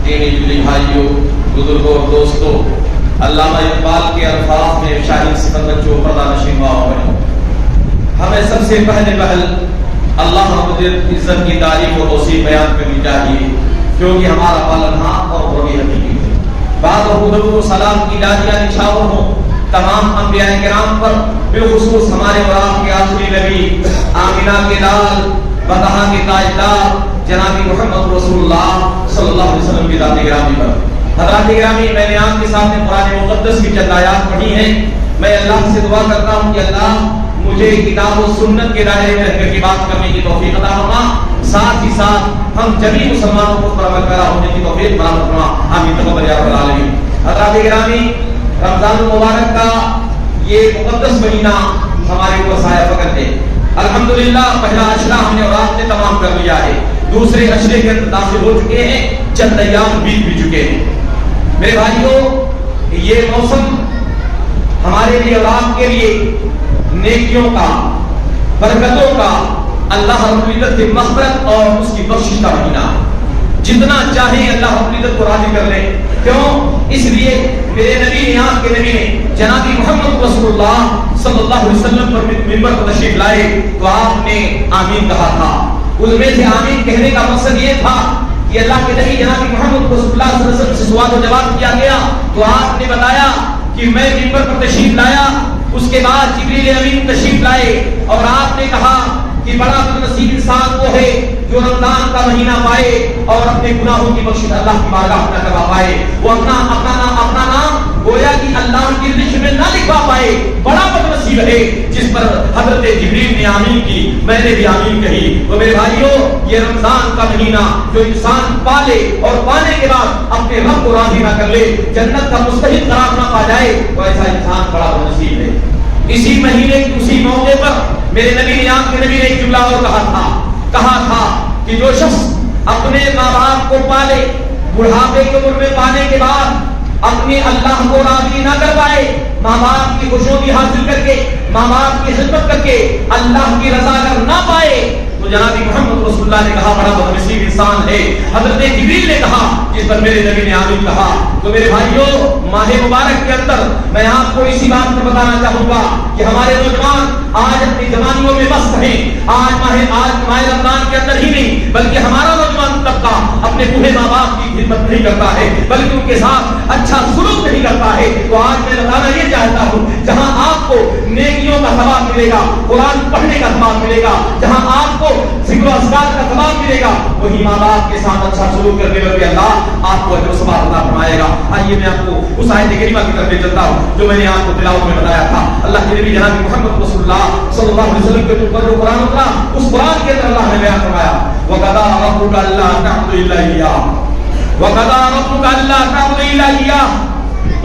دینی دلی بھائیوں، بزرگوں اور دوستوں، علامہ اقبال کے الفاظ میں شاعری صفت جو پردہ نشین ہوا، ہمیں سب سے پہلے اللہ رب العزت کی تعریف و توصیف بیان کرنی چاہیے، کیونکہ ہمارا پالنہار اور وہی حقیقی ہے۔ بعد اور درود و سلام کی لاجیاں نچھاور ہوں تمام انبیاء کرام پر، بالخصوص ہمارے اور آپ کے آخری نبی آمینہ کے لال بطحہ کے تاجدار جناب محمد رسول اللہ صلی اللہ علیہ وسلم کی ذات گرامی پر۔ حضرات گرامی، میں نے آپ کے سامنے قرآن مقدس کی چند آیات پڑھی ہیں۔ میں اللہ سے دعا کرتا ہوں کہ اللہ مجھے کتاب و سنت کے دائرے میں رہ کر کے بات کرنے کی توفیق عطا فرما، ساتھ ہی ساتھ ہم جمیع مسلمانوں کو پر عمل پیرا ہونے کی توفیق عطا فرما، آمین تقبل یا رب العالمین۔ حضرات گرامی، رمضان المبارک کا یہ مقدس مہینہ ہمارے اوپر سایہ فکر ہے۔ الحمدللہ پہلا اشرا ہم نے اور آپ نے تمام کر لیا ہے، دوسرے اشرے کے اندر داخل ہو چکے ہیں، چند ایام بیت بھی چکے ہیں۔ میرے بھائیوں، یہ موسم ہمارے لیے اور آپ کے لیے نیکیوں کا، برکتوں کا، اللہ رب العزت کی مغفرت اور اس کی بخشش کا مہینہ ہے۔ جتنا چاہے اللہ رب العزت کو راضی کر لے، کیوں؟ اس لیے میرے نبی نے، آپ کے نبی نے جناب محمد رسول اللہ صلی اللہ علیہ وسلم پر منبر پر تشریف لائے تو آپ نے آمین کہا تھا۔ اس میں سے آمین کہنے کا مقصد یہ تھا کہ اللہ کے نبی جناب محمد رسول اللہ صلی اللہ علیہ وسلم سے سوال و جواب کیا گیا تو آپ نے بتایا کہ میں منبر پر تشریف لایا، اس کے بعد جبریل امین تشریف لائے اور آپ نے کہا کہ بڑا نصیب انسان وہ ہے جو رمضان کا مہینہ پائے اور اپنے گناہوں کی بخشش اللہ کی بارگاہ میں کروا پائے، وہ اپنا نام گویا کہ اللہ کی لسٹ میں نہ لکھوا پائے۔ بڑا بدنصیب ہے جس پر حضرت جبریل نے آمین کی، میں نے بھی آمین کہی۔ تو میرے بھائیوں، یہ رمضان کا مہینہ جو انسان پالے اور پانے کے بعد اپنے رب کو راضی نہ کر لے، جنت کا مستحق قرار نہ پا جائے، تو ایسا انسان بڑا بدنصیب ہے۔ اسی مہینے اسی موقع پر میرے نبی نے، آپ کے نبی نے ایک جملہ اور کہا تھا کہ جو شخص اپنے ماں باپ کو پالے، بڑھاپے کی عمر میں پانے کے بعد اپنے اللہ کو راضی نہ کر پائے، ماں باپ کی خوشنودی حاصل کر کے، ماں باپ کی خدمت کر کے اللہ کی رضا کر نہ پائے، تو جناب محمد رسول اللہ نے کہا بڑا بدنصیب انسان ہے۔ حضرت جبریل نے کہا، جس پر میرے نبی نے آمین کہا۔ تو میرے بھائیوں، ماہ مبارک کے اندر میں آپ کو اسی بات کو بتانا چاہوں گا کہ ہمارے نوجوان آج اپنی جوانیوں میں مست ہیں، آج ماہ رمضان کے اندر ہی نہیں بلکہ ہمارا نوجوان طبقہ اپنے بوڑھے ماں باپ کی خدمت نہیں کرتا ہے، بلکہ ان کے ساتھ اچھا سلوک نہیں کرتا ہے۔ تو آج میں بتانا یہ چاہتا ہوں، جہاں آپ کو نیکیوں کا ثواب ملے گا، قرآن پڑھنے کا ثواب ملے گا، جہاں آپ کو ذکر و اذکار کا ثواب ملے گا، وہی ماں باپ کے ساتھ اچھا سلوک کرنے پر بھی اللہ آپ کو اجر و ثواب عطا فرمائے گا۔ آئیے میں آپ کو اس آیت کریمہ کی طرف لے چلتا ہوں جو میں نے آپ کو تلاوت میں بتایا تھا۔ اللہ کے نبی جناب محمد رسول اللہ صلی اللہ علیہ وسلم کے اوپر جو قرآن اترا، اس قرآن کے اندر اللہ نے بیان فرمایا، وَقَضَىٰ رَبُّكَ أَلَّا تَعْبُدُوا إِلَّا إِيَّاهُ وَقَضَىٰ رَبُّكَ أَلَّا تَعْبُدُوا إِلَّا إِيَّاهُ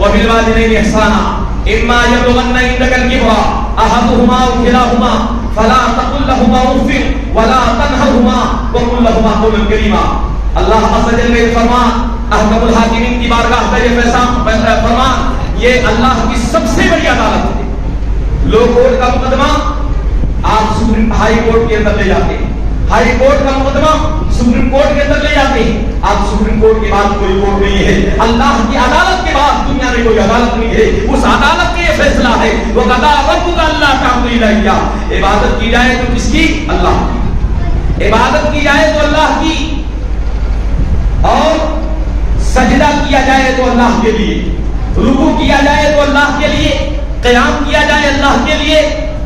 وَبِالْوَالِدَيْنِ إِحْسَانًا إِمَّا يَبْلُغَنَّ عِندَكَ الْكِبَرَ أَحَدُهُمَا أَوْ كِلَاهُمَا فَلَا تَقُل لَّهُمَا أُفٍّ وَلَا تَنْهَرْهُمَا وَقُل لَّهُمَا قَوْلًا كَرِيمًا۔ اللہ عز و جل کا فرمان، احکم الحاکمین کی بارگاہ میں یہ فرمان، یہ اللہ کی سب سے بڑی عدالت ہے۔ لو کورٹ کا مقدمہ آپ سپریم ہائی کورٹ کے اندر لے جاتے ہیں، ہائی کورٹ کا مقدمہ سپریم کورٹ کے اندر لے جاتے ہیں، آپ سپریم کورٹ کے بعد کوئی کورٹ نہیں ہے، اللہ کی عدالت کے بعد دنیا میں کوئی عدالت نہیں ہے، اس عدالت کا یہ فیصلہ ہے، وَقَضَىٰ رَبُّكَ أَلَّا تَعْبُدُوا إِلَّا إِيَّاهُ۔ عبادت کی جائے تو کس کی؟ اللہ کی۔ عبادت کی جائے تو اللہ کی، اور سجدہ کیا جائے تو اللہ کے لیے، رکوع کیا جائے تو اللہ کے لیے، قیام کیا جائے اللہ کے لیے،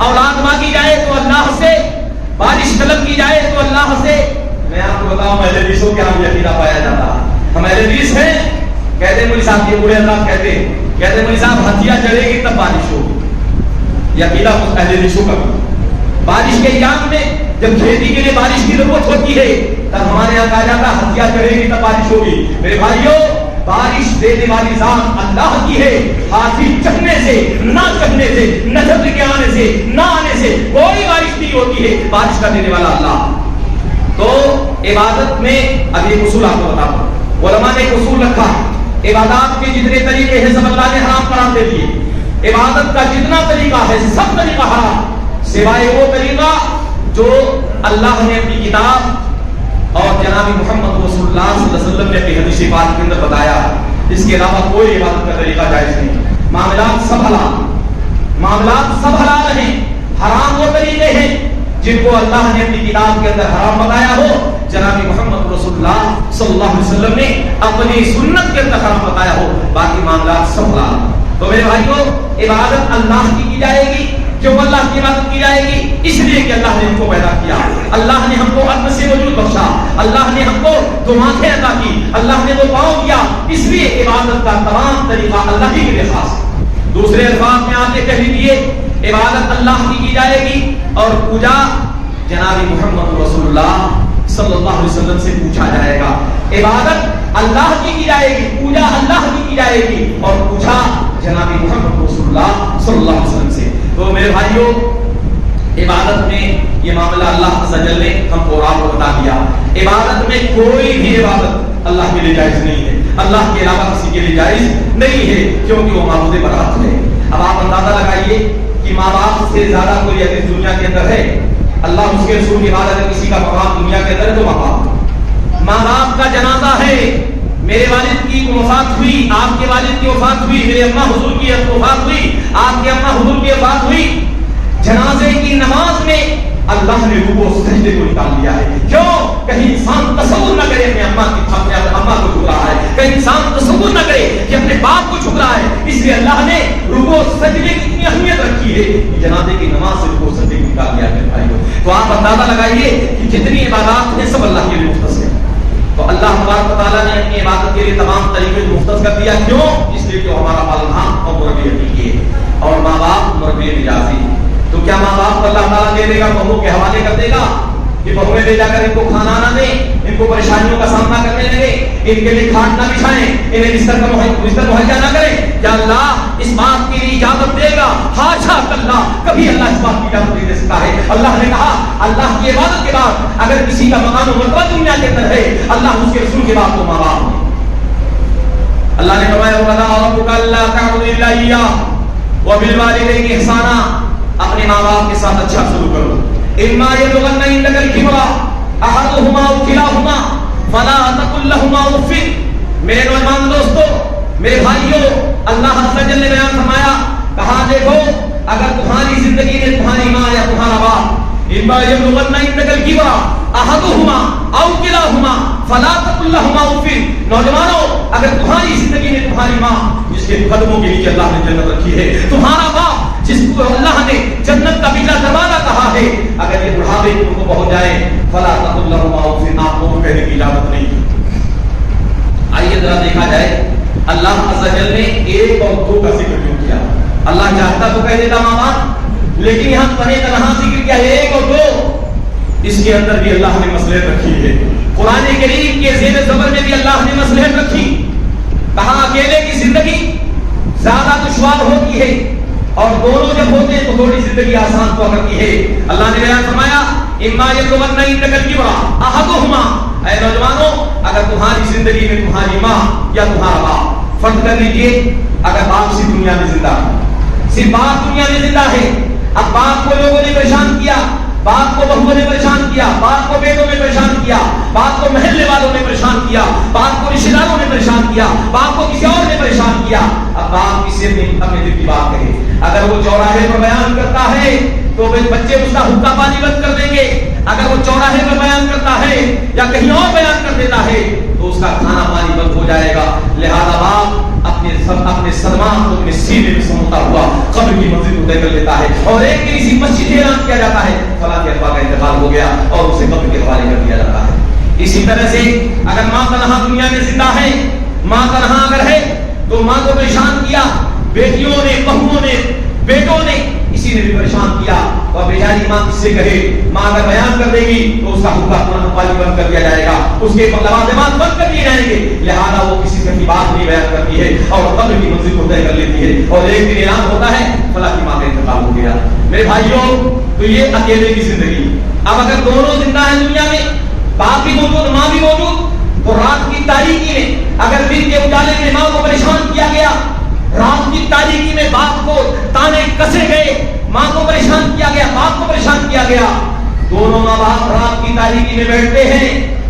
اولاد مانگی جائے تو اللہ سے، بارش طلب کی جائے تو اللہ سے۔ میں آپ کو بتاؤں، اہل حدیثوں کے ہم یقینہ پایا جاتا ہے، ہم اہل حدیث ہیں، کہتے ہیں مولوی صاحب، یہ بوڑھے حضرات کہتے ہیں مولوی صاحب ہتھیاں چڑھے گی تب بارش ہوگی۔ یقینہ اہل حدیثوں کا بارش کے ایام میں جب کھیتی کے لیے بارش کی ضرورت ہوتی ہے تب ہمارے یہاں کہا جاتا ہے ہتھیاں چڑھے گی تب بارش ہوگی۔ میرے بھائیوں، بارش دینے والی ذات اللہ کی ہے، ہاتھی چکھنے سے، نہ چکھنے سے، نظر کے آنے سے، نہ آنے سے کوئی بارش نہیں ہوتی ہے، بارش کا دینے والا اللہ۔ تو عبادت میں اب ایک اصول آپ کو بتا دوں، علماء نے ایک اصول رکھا، عبادات کے جتنے طریقے ہیں سب اللہ نے حرام قرار دے دیے، عبادت کا جتنا طریقہ ہے سب طریقہ حرام، سوائے وہ طریقہ جو اللہ نے اپنی کتاب اور جناب محمد رسول اللہ صلی اللہ علیہ وسلم نے اپنی حدیث پاک کے اندر بتایا اس کے علاوہ کوئی عبادت کا طریقہ جائز نہیں. معاملات سب حلال ہیں. حرام وہ طریقے ہیں جن کو اللہ نے اپنی کتاب کے اندر حرام بتایا ہو, جناب محمد رسول اللہ صلی اللہ علیہ وسلم نے اپنی سنت کے اندر حرام بتایا ہو. باقی معاملات سب حلال. تو میرے بھائیوں, عبادت اللہ کی جائے گی. کیوں اللہ کی عبادت کی جائے گی؟ اس لیے کہ اللہ نے ہم کو پیدا کیا, اللہ نے ہم کو عقل سے وجود بخشا, اللہ نے ہم کو دو آنکھیں عطا کی, اللہ نے دو پاؤں کیا. اس لیے عبادت کا تمام طریقہ اللہ ہی کے لیے خاص. دوسرے الفاظ میں آپ نے کہہ دیے, عبادت اللہ کی جائے گی اور پوجا جناب محمد رسول اللہ صلی اللہ علیہ وسلم سے پوچھا جائے گا. عبادت اللہ کی جائے گی, پوجا اللہ کی جائے گی اور پوچھا جناب محمد رسول اللہ صلی اللہ علیہ وسلم سے. تو میرے بھائیوں, عبادت میں یہ معاملہ اللہ عز و جل نے ہم کو آپ کو بتا دیا. عبادت میں کوئی بھی عبادت اللہ کے لیے جائز نہیں ہے, اللہ کے علاوہ کسی کے لیے جائز نہیں ہے, کیونکہ وہ معبود برحق ہے. اب آپ اندازہ لگائیے کہ ماں باپ سے زیادہ کوئی عزیز دنیا کے اندر ہے. اللہ اس کے رسول کی بات اگر کسی کا مقام دنیا کے اندر ہے تو ماں باپ کا جنازہ ہے. میرے والد کی وفات ہوئی, آپ کے والد کی وفات ہوئی, میرے اماں حضور کی وفات ہوئی, آپ کے اماں حضور کی وفات ہوئی. جنازے کی نماز میں اللہ نے رکوع و سجدے کو نکال دیا ہے. کیوں؟ کہیں انسان تصور نہ کرے اپنے اماں کو جھک رہا ہے, کہیں انسان تصور نہ کرے کہ اپنے باپ کو جھک رہا ہے. اس لیے اللہ نے رکوع و سجدے کی اتنی اہمیت رکھی ہے کہ جنازے کی نماز سے رکوع و سجدے کو نکال دیا ہے. تو آپ اندازہ لگائیے کہ جتنی عبادات ہیں سب اللہ کے لیے مختص ہیں. تو اللہ تبارک و تعالیٰ نے اپنی عبادت کے لیے تمام طریقے مختص کر دیا. کیوں؟ اس لیے کہ ہمارا پالنہار اور مربی حقیقی ہے اور ماں باپ مربی مجازی. تو کیا ماں باپ کو اللہ تعالیٰ دے دے گا, بہو کے حوالے کر دے گا کہ بہویں لے جا کر ان کو کھانا نہ دیں, ان کو پریشانیوں کا سامنا کرنے لگے, ان کے لیے کھاٹ نہ بچھائیں, انہیں بستر مہیا نہ کریں؟ کیا اللہ اس بات کے لیے اجازت دے گا؟ ہاشا کلا, کبھی اللہ اس بات کی اجازت نہیں دے سکتا ہے. اللہ نے کہا اللہ کی عبادت کے بعد اگر کسی کا مقام و مرتبہ دنیا کے اندر ہے, اللہ اس کے رسول کے بعد تو ماں باپ ہے. اللہ نے فرمایا وَقَضَىٰ رَبُّكَ أَلَّا تَعْبُدُوا إِلَّا إِيَّاهُ وَبِالْوَالِدَيْنِ إِحْسَانًا. اپنے ماں باپ کے ساتھ اچھا سلوک کرو. اِمَّا يَبْلُغَنَّ عِندَكَ الْكِبَرَ أَحَدُهُمَا أَوْ كِلَاهُمَا فَلَا تَقُل لَّهُمَا أُفٍّ. میرے نوجوان دوستو, میرے بھائیوں, اللہ عز و جل نے بیان فرمایا, کہا دیکھو اگر تمہاری زندگی میں تمہاری ماں یا تمہارا باپ اِمَّا يَبْلُغَنَّ عِندَكَ الْكِبَرَ أَحَدُهُمَا أَوْ كِلَاهُمَا فَلَا تَقُل لَّهُمَا أُفٍّ. نوجوانوں, اگر تمہاری زندگی میں تمہاری ماں جس کے قدموں کے نیچے اللہ نے جنت رکھی ہے, تمہارا باپ جس کو اللہ نے جنت کا پہلا دروازہ کہا ہے, اگر یہ بڑھاپے کو پہنچ جائے فلا تقل لهما اف, آپ کو کہنے کی اجازت نہیں. آئیے ذرا دیکھا جائے اللہ عز و جل نے ایک اور دو کا ذکر کیوں کیا. اللہ چاہتا تو کہہ دیتا ماں باپ, لیکن یہاں تنہا تنہا ذکر کیا ہے ایک اور دو. اس کے اندر بھی اللہ نے مصلحت رکھی ہے. قرآن کریم کے زیر زبر میں بھی اللہ نے مصلحت رکھی. کہاں اکیلے کی زندگی زیادہ دشوار ہوتی ہے اور دونوں جب ہوتے ہیں تو تھوڑی زندگی آسان ہوا کرتی ہے. اللہ نے بیان فرمایا اِمَّا يَبْلُغَنَّ عِندَكَ الْكِبَرَ أَحَدُهُمَا. اے نوجوانوں, اگر تمہاری زندگی میں تمہاری ماں یا تمہارا باپ, فرض کر لیجیے اگر باپ صرف دنیا میں زندہ ہے, صرف باپ دنیا میں زندہ ہے, اب باپ کو لوگوں نے پریشان کیا, باپ کو بہوؤں نے پریشان کیا, باپ کو بیٹوں نے پریشان کیا, باپ کو محلے والوں نے پریشان کیا, باپ کو رشتہ داروں نے پریشان کیا, باپ کو کسی اور نے پریشان کیا. اب باپ کسی نے اپنے دل کی بات کہے, اگر وہ چوراہے پر بیان کرتا ہے تو بچے اس کا حقہ پانی بند کر دیں گے. اگر وہ چوراہے پر بیان کرتا ہے یا کہیں اور بیان کر دیتا ہے تو اس کا کھانا پانی بند ہو جائے گا. لہذا باپ اپنے صدمات کو اپنے سینے میں سموتا ہوا قبر کی منزل کو طے کر لیتا ہے اور ایک دن اسی مسجد میں اعلان کیا جاتا ہے فلاں کے ابا کا انتقال ہو گیا اور اسے قبر کے حوالے کر دیا جاتا ہے. اسی طرح سے اگر ماں تنہا دنیا میں زندہ ہے, ماں تنہا اگر ہے تو ماں کو پریشان کیا, بیٹیوں نے, بہوؤں نے, بیٹوں نے, اسی نے بھی پریشان کیا. اور بیچاری ماں کس سے کہے؟ ماں اگر بیان کر دے گی تو اس کا حقوق پانی بند کر دیا جائے گا, اس کے لوازمات بند کر دیے جائیں گے. لہذا وہ کسی سے بات نہیں بیان کرتی ہے اور قبر کی منزل کو طے کر لیتی ہے اور ایک دن اعلان ہوتا ہے فلاں کی ماں کا انتقال ہو گیا. میرے بھائیوں, تو یہ اکیلے کی زندگی. اب اگر دونوں زندہ ہیں دنیا میں, باپ بھی موجود, ماں بھی موجود, تو رات کی تاریکی میں اگر دن کے اجالے میں ماں کو پریشان کیا گیا, رات کی تاریکی میں باپ کو تانے کسے گئے, ماں کو پریشان کیا گیا, باپ کو پریشان کیا گیا, دونوں ماں باپ رات کی تاریکی میں بیٹھتے ہیں,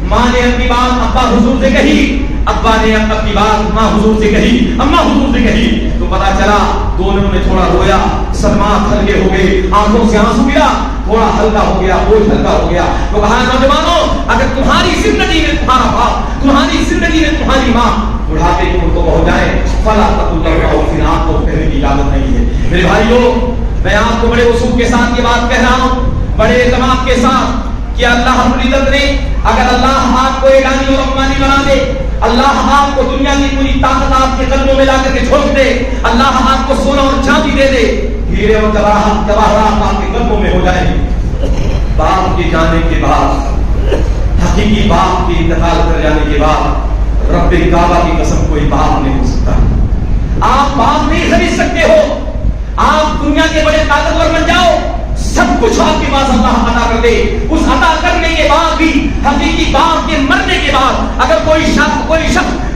ماں نے اپنی بات ابا حضور سے کہی، ابا نے اپنی بات ماں حضور سے کہی، اماں حضور سے کہی، تو پتا چلا دونوں نے تھوڑا رویا، سلمات ہلکے ہو گئے، آنکھوں سے آنسو گرا، تھوڑا ہلکا ہو گیا، بوجھ ہلکا ہو گیا. تو کہا نوجوانوں اگر تمہاری زندگی میں تمہارا باپ، تمہاری زندگی میں تمہاری ماں بڑھاپے کی عمر کو پہنچ جائے فلا تقولوا پھر آپ کو کہنے کی اجازت نہیں ہے. میرے بھائیوں میں آپ کو بڑے اصول کے ساتھ یہ بات کہہ رہا ہوں، بڑے اعتماد کے ساتھ کہ اللہ رب العزت نے اگر اللہ آپ کو ایرانی اور افغانی بنا دے، اللہ آپ کو دنیا کی پوری طاقت آپ کے قدموں میں لا کر کے چھوڑ دے، اللہ آپ کو سونا اور چاندی دے دے، ہیرے اور جواہرات آپ کے قدموں میں ہو جائیں، باپ کے جانے کے بعد، حقیقی باپ کے انتقال کر جانے کے بعد رب کعبہ کی قسم کوئی باپ نہیں ہو سکتا. آپ باپ نہیں خرید سکتے ہو، آپ دنیا کے بڑے طاقتور بن جاؤ، سب کچھ آپ کے پاس اللہ عطا کر دے، اس عطا کرنے کے بعد بھی حقیقی باپ کے مرنے کے بعد اگر کوئی شخص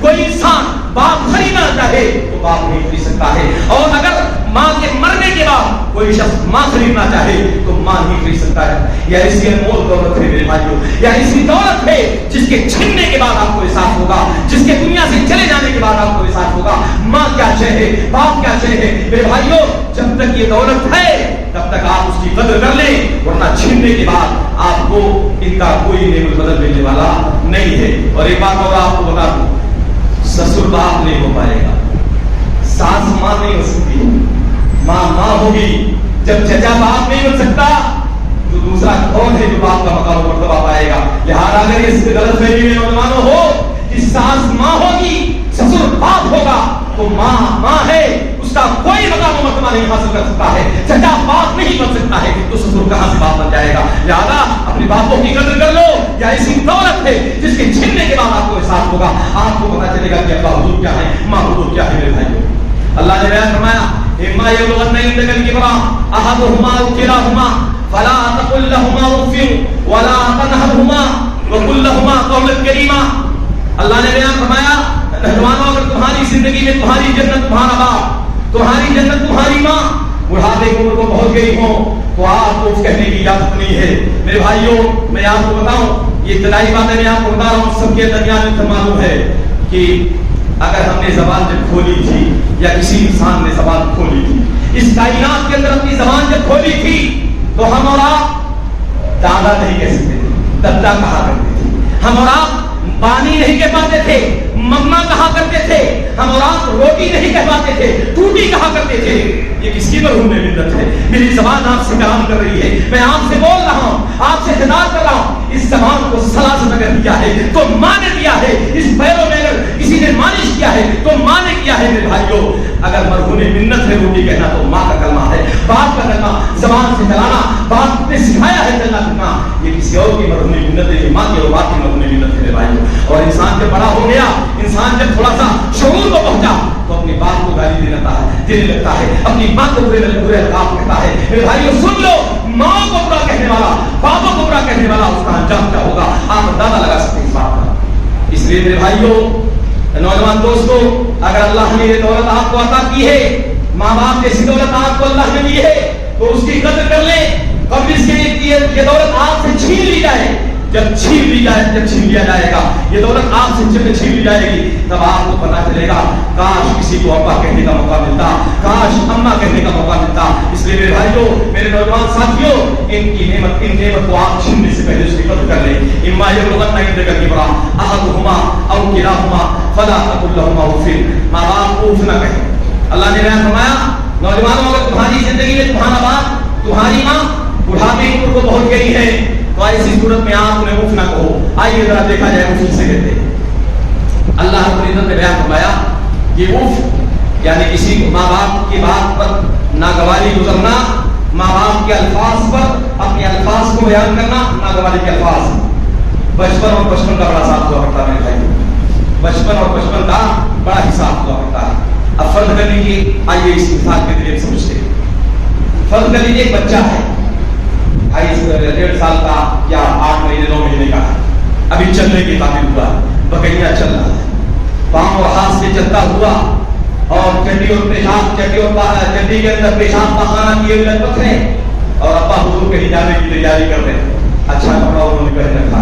کوئی انسان باپ خریدنا چاہے تو باپ نہیں خرید سکتا ہے، اور اگر ماں کے مرنے کے بعد کوئی شخص ماں خریدنا چاہے تو ماں نہیں خرید سکتا ہے. یہ ایسی انمول دولت ہے میرے بھائیوں، یہ ایسی دولت ہے جس کے چھننے کے بعد آپ کو احساس ہوگا، جس کے دنیا سے چلے جانے کے بعد آپ کو احساس ہوگا ماں کیا شے ہے، باپ کیا شے ہے. میرے بھائیوں جب تک یہ دولت ہے تب تک آپ اس کی قدر کر لیں، ورنہ چھیننے کے بعد آپ کو ان کا کوئی نعمت بدل دینے والا نہیں ہے. اور ایک بات اور آپ کو بتا دوں، سسر باپ نہیں ہو پائے گا، ساس ماں نہیں ہو سکتی، ماں ہوگی. جب چچا باپ نہیں بن سکتا تو دوسرا کون ہے جو باپ کا مقام و مرتبہ پائے گا. لہٰذا اگر اس غلط فہمی میں نوجوانوں ہو کہ ساس ماں ہوگی سسر باپ ہوگا تو ماں ہے، اس کا کوئی مقام و مرتبہ نہیں حاصل کر سکتا ہے. چچا باپ نہیں بن سکتا ہے تو سسر کہاں سے باپ بن جائے گا. لہٰذا اپنے باپوں کی قدر کر لو، یا ایسی دولت ہے جس کے چھیننے کے بعد آپ کو احساس ہوگا، آپ کو پتا چلے گا کہ ابا حضور کیا ہے، ماں حضور کیا ہے. میرے بھائیوں اللہ نے بیان فرمایا اما یبلغن عندک الکبر احدهما او کلاهما فلا تقل لهما اف ولا تنهرهما وقل لهما قولا کریما. اللہ نے بیان فرمایا نوجوانوں اگر تمہاری زندگی میں تمہاری جنت تمہارا باپ، تمہاری جنت تمہاری ماں بڑھاپے کی عمر کو پہنچ گئی ہو تو آپ کو کہنے کی اجازت نہیں ہے. میرے بھائیوں میں آپ کو بتاؤں، یہ ابتدائی باتیں میں آپ کو بتا رہا ہوں، سب کے درمیان میں معلوم ہے کہ اگر ہم نے زبان جب کھولی تھی یا کسی انسان نے زبان کھولی تھی، اس کائنات کے اندر اپنی زبان جب کھولی تھی تو ہم اور آپ دادا نہیں کہہ سکتے تھے، دادا کہا کرتے تھے. ہم اور آپ پانی نہیں کہہ پاتے تھے، مما کہا کرتے تھے. ہم اور آپ روٹی نہیں کہہ پاتے تھے، ٹوٹی کہا کرتے تھے. یہ کس کی مرحوم منت ہے؟ میری زبان آپ سے کلام کر رہی ہے، میں آپ سے بول رہا ہوں، آپ سے خطاب کر رہا ہوں. اس زبان کو سلاسل اگر دیا ہے تو ماں نے دیا ہے، اس پیروں میں اگر کسی نے مالش کیا ہے تو ماں نے کیا ہے. میرے بھائیوں اگر مرحوم منت ہے روٹی کہنا تو ماں کا کلمہ ہے، باپ کا کلمہ، زبان سے چلانا باپ نے سکھایا ہے چلنا پھرنا. یہ کسی اور کی مرحوم منت ہے، یہ ماں کی اور باپ کی مرحوم منت ہے. میرے بھائیوں اور انسان جب بڑا ہو گیا، انسان جب تھوڑا سا شعور کو پہنچا تو اپنی باپ کو گالی دینے لگتا ہے، اپنی ماں کو برے القاب کہتا ہے. میرے بھائیوں سن لو، ماں کو برا کہنے والا، باپوں کو برا کہنے والا اس کا انجام کیا ہوگا آپ اندازہ لگا سکتے ہیں اس بات کا. اس لیے میرے بھائیوں نوجوان دوستو اگر اللہ نے یہ دولت آپ کو عطا کی ہے، ماں باپ جیسی دولت آپ کو اللہ نے دی ہے تو اس کی قدر کر لیں. قبل اس کے یہ دولت آپ سے چھین لی جائے، جب چھین لیا جائے گا یہ دولت آپ سے جب چھین لی جائے گی تب آپ کو پتا چلے گا کاش کسی کو ابا کہنے کا موقع ملتا، کاش اماں کہنے کا موقع ملتا. اس لیے میرے بھائیوں میرے نوجوان ساتھیوں ان نعمت کو آپ چھیننے سے پہلے اس کی قدر کر لیں. اما یبلغن عندک الکبر احدهما او کلاهما فلا تقل لهما اف. ماں باپ کو اف نہ کہیں. اللہ نے بیان فرمایا نوجوانوں اگر تمہاری زندگی میں تمہارا باپ تمہاری ماں بڑھاپے کی عمر کو پہنچ گئی ہے تو ایسی صورت میں آپ انہیں اف نہ کہو. آئیے ذرا دیکھا جائے اف کسے کہتے ہیں. اللہ رب العزت نے بیان فرمایا کہ اف یعنی کسی ماں باپ کی بات پر ناگواری گزرنا، ماں باپ کے الفاظ پر اپنے الفاظ کو بیان کرنا، ناگواری کے الفاظ. بچپن اور بچپن کا بڑا ساتھ ہوا کرتا ہے میرے بھائی، بچپن اور بچپن کا بڑا حساب ہوا کرتا ہے. اب فرض کر لیجیے، آئیے اس مثال کے ذریعے سمجھتے ہیں. فرض کر لیجیے ایک بچہ ہے 1.5 سال کا یا 8 مہینے 9 مہینے کا ہے، ابھی چلنے کے قابل ہوا، بقیہ چل رہا ہے، پاؤں اور ہاتھ سے چلتا ہوا اور چڈی اور پیشاب چڈی کے اندر پیشاب پخانا کیے ہوئے پتھرے اور ابا حضور کہیں جانے کی تیاری کر رہے ہیں. اچھا کپڑا انہوں نے پہن رکھا،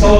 100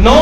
9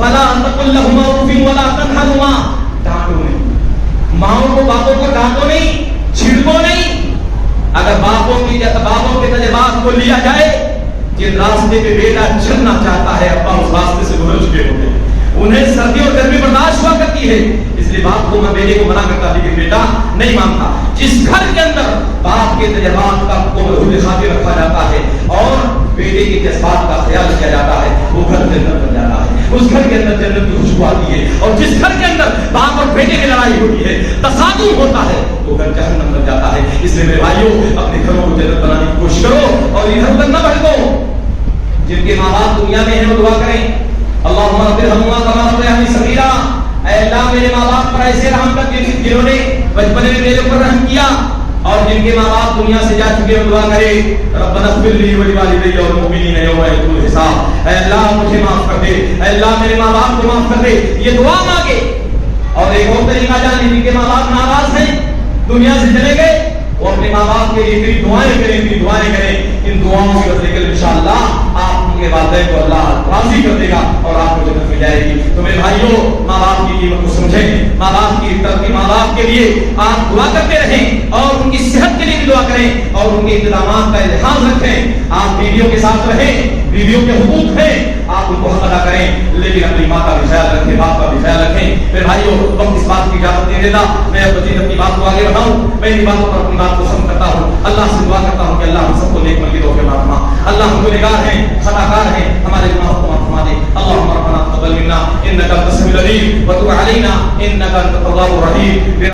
فلا تقل لهما اف ولا تنهرهما، ڈانٹو نہیں، ماؤں کو باپوں کو ڈانٹو نہیں، چھڑکو نہیں۔ اگر باپوں کے تجربات کو لیا جائے، جن راستے پہ بیٹا چلنا چاہتا ہے ابا اس راستے سے گزر چکے ہوتے ہیں، انہیں سردی اور گرمی برداشت ہوا کرتی ہے، اس لیے باپ کو میں بیٹے کو منع کرتا لیکن بیٹا نہیں مانتا۔ جس گھر کے اندر باپ کے تجربات کا کو خاطر رکھا جاتا ہے اور بیٹے کے جذبات کا خیال کیا جاتا ہے، وہ گھر جنت بن جاتا ہے، اس گھر کے اندر جنت کی خوشبو آتی ہے۔ اور جس گھر کے اندر باپ اور بیٹے کی لڑائی ہوتی ہے، تصادم ہوتا ہے، وہ گھر جہنم بن جاتا ہے۔ اس لیے میرے بھائیوں، اپنے گھروں کو جنت بنانے کی کوشش کرو اور ادھر ادھر نہ بھٹکو۔ جن کے ماں باپ دنیا میں ہیں وہ دعا کریں، اللہم رب ارحمہما کما ربیانی صغیرا، اے اللہ میرے ماں باپ پر ایسے رحم کر جنہوں نے بچپن میں میرے اوپر رحم کیا، اور جن کے ماں باپ دنیا سے جا چکے ہیں دعا کرے ربنا اغفر لی ولوالدی والمؤمنین یوم یقوم الحساب، اے اللہ مجھے معاف کر دے، اے اللہ میرے ماں باپ کو معاف کر دے، یہ دعا مانگے۔ اور ایک اور طریقہ جان جن کے ماں باپ ناراض ہیں، دنیا سے چلے گئے، وہ اپنے ماں باپ کے لیے اتنی دعائیں کریں، ان دعاؤں کے بدلے کر انشاءاللہ آپ کے والدین کو اللہ راضی کر دے گا اور آپ کو جنت مل جائے گی۔ تو میرے بھائیوں، ماں باپ کی قیمت کو سمجھیں، ماں باپ کی ترقی، ماں باپ کے لیے آپ دعا کرتے رہیں اور ان کی صحت کے لیے بھی دعا کریں اور ان کے انتظامات کا لحاظ رکھیں۔ آپ بیویوں کے ساتھ رہیں، بیویوں کے حقوق ہیں، آپ ان کو حق ادا کریں، لیکن اپنی ماں کا بھی خیال رکھیں، باپ کا بھی خیال رکھیں۔ میرے بھائیوں، وقت اس بات کی اجازت نہیں دیتا، میں اپنی بات کو آگے بڑھاؤں، میں ان باتوں پر اپنی بات کو سم کرتا ہوں، اللہ سے دعا کرتا ہوں کہ اللہ ہم سب کو نیک عمل کی توفیق عطا فرما۔ اللہ ہم گنہگار ہیں، خطاکار ہیں، ہمارے گناہوں کو معاف فرما دے۔ اللهم ربنا تقبل منا انك انت السميع العليم وتب علينا انك انت التواب الرحيم۔